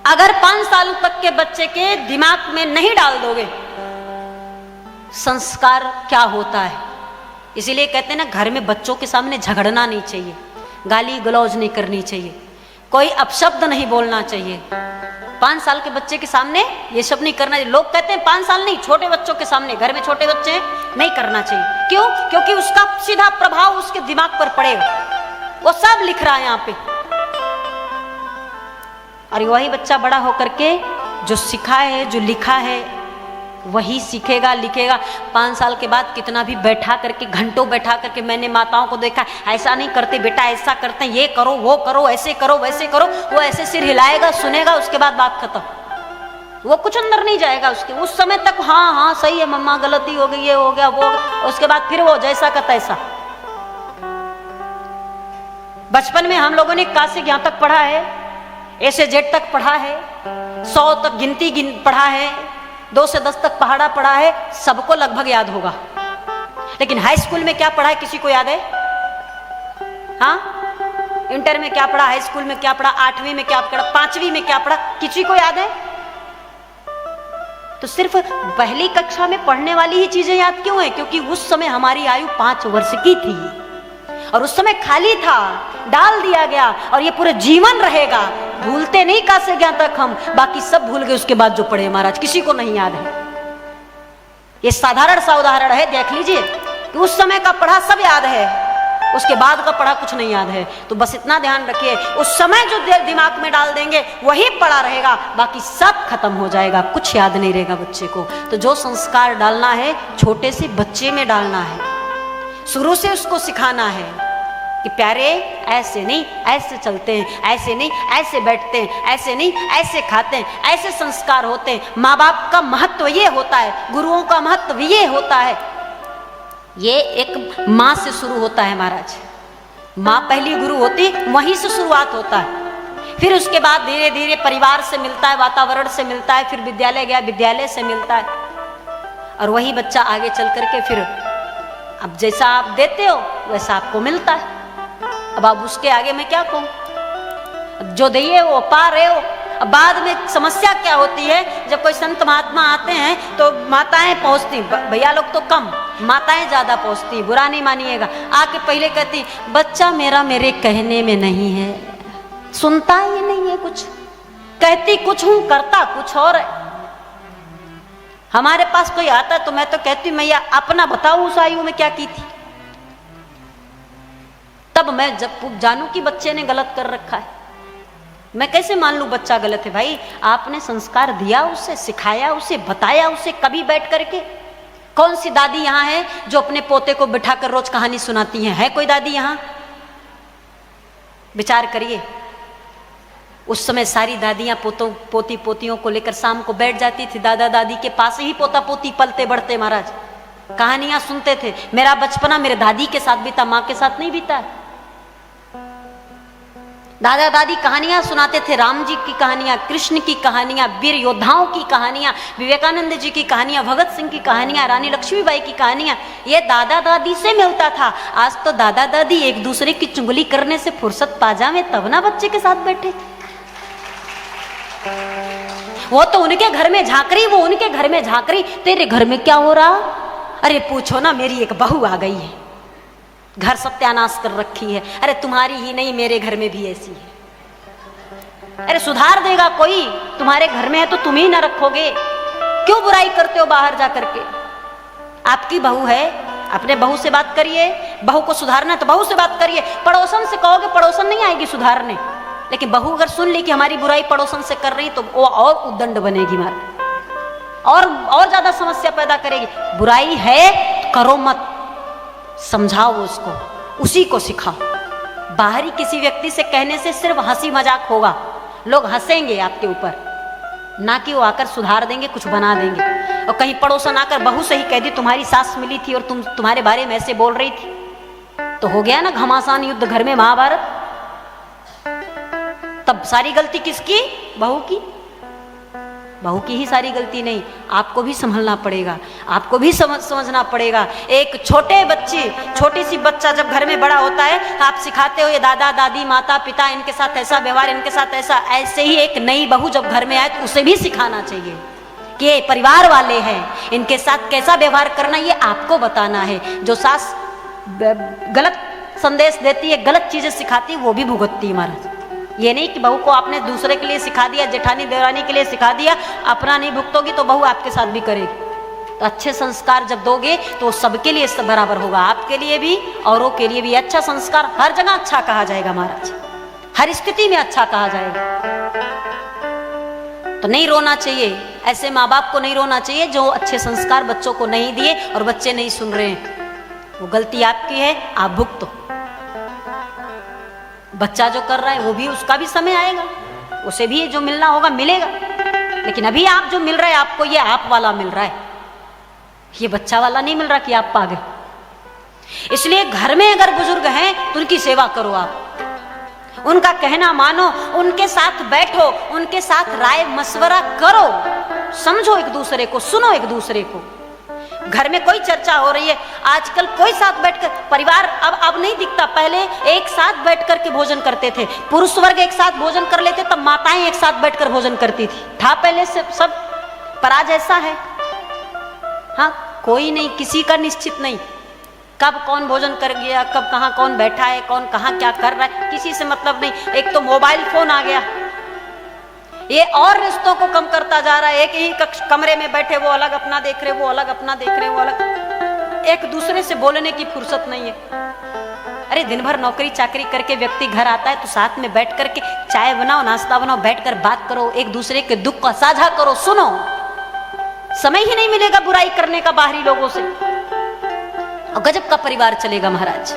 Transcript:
अगर 5 साल तक के बच्चे के दिमाग में नहीं डाल दोगे संस्कार क्या होता है। इसीलिए कहते हैं ना, घर में बच्चों के सामने झगड़ना नहीं चाहिए, गाली गलौज नहीं करनी चाहिए, कोई अपशब्द नहीं बोलना चाहिए। 5 साल के बच्चे के सामने ये सब नहीं करना चाहिए। लोग कहते हैं 5 साल नहीं, छोटे बच्चों के सामने, घर में छोटे बच्चे हैं, नहीं करना चाहिए। क्यों? क्योंकि उसका सीधा प्रभाव उसके दिमाग पर पड़ेगा। वो सब लिख रहा है यहाँ पे, और वही बच्चा बड़ा होकर के जो सीखा है, जो लिखा है, वही सीखेगा, लिखेगा। 5 साल के बाद कितना भी बैठा करके, घंटों बैठा करके, मैंने माताओं को देखा, ऐसा नहीं करते बेटा, ऐसा करते हैं, ये करो वो करो, ऐसे करो वैसे करो, वो ऐसे सिर हिलाएगा, सुनेगा, उसके बाद बात खत्म। वो कुछ अंदर नहीं जाएगा उसके। उस समय तक हाँ हाँ सही है मम्मा, गलती हो गई, ये हो गया वो, उसके बाद फिर वो जैसा का तैसा। बचपन में हम लोगों ने का से ज्ञान तक पढ़ा है, ए से जेड तक पढ़ा है, 100 तक गिनती पढ़ा है, 2 से 10 तक पहाड़ा पढ़ा है, सबको लगभग याद होगा। लेकिन हाई स्कूल में क्या पढ़ा है, किसी को याद है? हाँ, इंटर में क्या पढ़ा, हाई स्कूल में क्या पढ़ा, 8वीं में क्या पढ़ा, 5वीं में क्या पढ़ा, किसी को याद है? तो सिर्फ पहली कक्षा में पढ़ने वाली ही चीजें याद क्यों है? क्योंकि उस समय हमारी आयु 5 वर्ष की थी और उस समय खाली था, डाल दिया गया, और ये पूरे जीवन रहेगा। भूलते नहीं का से ज्ञान तक हम, बाकी सब भूल गए उसके बाद जो पढ़े महाराज, किसी को नहीं याद है। ये साधारण सा उदाहरण है, देख लीजिए कि उस समय का पढ़ा सब याद है, उसके बाद का पढ़ा कुछ नहीं याद है। तो बस इतना ध्यान रखिए, उस समय जो दिमाग में डाल देंगे वही पढ़ा रहेगा, बाकी सब खत्म हो जाएगा, कुछ याद नहीं रहेगा बच्चे को। तो जो संस्कार डालना है छोटे से बच्चे में डालना है, शुरू से उसको सिखाना है कि प्यारे ऐसे नहीं ऐसे चलते हैं, ऐसे नहीं ऐसे बैठते हैं, ऐसे नहीं ऐसे खाते हैं, ऐसे संस्कार होते हैं। माँ बाप का महत्व ये होता है, गुरुओं का महत्व ये होता है। ये एक माँ से शुरू होता है महाराज, माँ पहली गुरु होती, वहीं से शुरुआत होता है। फिर उसके बाद धीरे धीरे परिवार से मिलता है, वातावरण से मिलता है, फिर विद्यालय गया, विद्यालय से मिलता है, और वही बच्चा आगे चल करके फिर अब जैसा आप देते हो वैसा आपको मिलता है। अब आप उसके आगे मैं क्या कहूं, जो दिए वो पा रहे हो। अब बाद में समस्या क्या होती है, जब कोई संत महात्मा आते हैं तो माताएं पहुंचती, भैया लोग तो कम, माताएं ज्यादा पहुंचती, बुरा नहीं मानिएगा। आके पहले कहती बच्चा मेरा मेरे कहने में नहीं है, सुनता ही नहीं है कुछ, कहती कुछ हूं करता कुछ और है। हमारे पास कोई आता तो मैं तो कहती मैया अपना बताओ उस आयु में क्या की थी, तब मैं जब जानू कि बच्चे ने गलत कर रखा है। मैं कैसे मान लूं बच्चा गलत है? भाई आपने संस्कार दिया उसे, सिखाया उसे, बताया उसे, कभी बैठ करके। कौन सी दादी यहाँ है जो अपने पोते को बिठाकर रोज कहानी सुनाती है कोई दादी यहाँ? विचार करिए, उस समय सारी दादियां पोती पोतियों को लेकर शाम को बैठ जाती थी, दादा दादी के पास ही पोता पोती पलते बढ़ते महाराज, कहानियां सुनते थे। मेरा बचपना मेरे दादी के साथ बीता, माँ के साथ नहीं बीता। दादा दादी कहानियां सुनाते थे, राम जी की कहानियां, कृष्ण की कहानियां, वीर योद्धाओं की कहानियां, विवेकानंद जी की कहानियां, भगत सिंह की कहानियां, रानी लक्ष्मीबाई की कहानियां, ये दादा दादी से मिलता था। आज तो दादा दादी एक दूसरे की चुगली करने से फुर्सत पा जावे तब ना बच्चे के साथ बैठे। वो तो उनके घर में झांकरी, वो उनके घर में झांकरी, तेरे घर में क्या हो रहा? अरे पूछो ना, मेरी एक बहू आ गई है, घर सत्यानाश कर रखी है। अरे तुम्हारी ही नहीं मेरे घर में भी ऐसी है। अरे सुधार देगा कोई? तुम्हारे घर में है तो तुम ही ना रखोगे, क्यों बुराई करते हो बाहर जा करके? आपकी बहू है, अपने बहू से बात करिए, बहू को सुधारना तो बहू से बात करिए। पड़ोसन से कहोगे, पड़ोसन नहीं आएगी सुधारने, लेकिन बहू अगर सुन ली कि हमारी बुराई पड़ोसन से कर रही तो वो और उद्दंड बनेगी, मार और ज्यादा समस्या पैदा करेगी। बुराई है करो मत, समझाओ उसको, उसी को सिखाओ। बाहरी किसी व्यक्ति से कहने से सिर्फ हंसी मजाक होगा, लोग हंसेंगे आपके ऊपर, ना कि वो आकर सुधार देंगे, कुछ बना देंगे। और कहीं पड़ोसन आकर बहू से ही कह दी तुम्हारी सास मिली थी और तुम्हारे बारे में ऐसे बोल रही थी, तो हो गया ना घमासान युद्ध घर में, महाभारत। तब सारी गलती किसकी? बहू की। बहू की ही सारी गलती नहीं, आपको भी संभलना पड़ेगा, आपको भी समझना पड़ेगा। एक छोटे बच्चे, छोटी सी बच्चा जब घर में बड़ा होता है, आप सिखाते हो ये दादा दादी माता पिता इनके साथ ऐसा व्यवहार, इनके साथ ऐसा, ऐसे ही एक नई बहू जब घर में आए तो उसे भी सिखाना चाहिए कि ये परिवार वाले हैं, इनके साथ कैसा व्यवहार करना ये आपको बताना है। जो सास गलत संदेश देती है, गलत चीजें सिखाती है, वो भी भुगतती है महाराज। ये नहीं कि बहू को आपने दूसरे के लिए सिखा दिया, जेठानी देवरानी के लिए सिखा दिया, अपना नहीं भुगतोगी तो बहू आपके साथ भी करेगी। तो अच्छे संस्कार जब दोगे तो सबके लिए सब बराबर होगा, आपके लिए भी औरों के लिए भी। अच्छा संस्कार हर जगह अच्छा कहा जाएगा महाराज, हर स्थिति में अच्छा कहा जाएगा। तो नहीं रोना चाहिए, ऐसे माँ बाप को नहीं रोना चाहिए जो अच्छे संस्कार बच्चों को नहीं दिए और बच्चे नहीं सुन रहे हैं। वो गलती आपकी है, आप भुगतो। बच्चा जो कर रहा है वो भी, उसका भी समय आएगा, उसे भी जो मिलना होगा मिलेगा, लेकिन अभी आप जो मिल रहा है आपको, ये आप वाला मिल रहा है, ये बच्चा वाला नहीं मिल रहा कि आप पा गए। इसलिए घर में अगर बुजुर्ग हैं तो उनकी सेवा करो, आप उनका कहना मानो, उनके साथ बैठो, उनके साथ राय मशवरा करो, समझो एक दूसरे को, सुनो एक दूसरे को। घर में कोई चर्चा हो रही है, आजकल कोई साथ बैठकर परिवार अब नहीं दिखता। पहले एक साथ बैठकर के भोजन करते थे, पुरुष वर्ग एक साथ भोजन कर लेते, तब माताएं एक साथ बैठकर भोजन करती थी, था पहले से सब। पर आज ऐसा है, हाँ, कोई नहीं, किसी का निश्चित नहीं, कब कौन भोजन कर गया, कब कहाँ कौन बैठा है, कौन कहाँ क्या कर रहा है, किसी से मतलब नहीं। एक तो मोबाइल फोन आ गया, ये और रिश्तों को कम करता जा रहा है। एक ही कमरे में बैठे, वो अलग अपना देख रहे, वो अलग अपना देख रहे, वो अलग, एक दूसरे से बोलने की फुर्सत नहीं है। अरे दिन भर नौकरी चाकरी करके व्यक्ति घर आता है तो साथ में बैठ करके चाय बनाओ, नाश्ता बनाओ, बैठकर बात करो, एक दूसरे के दुख को साझा करो, सुनो। समय ही नहीं मिलेगा बुराई करने का बाहरी लोगों से, और गजब का परिवार चलेगा महाराज।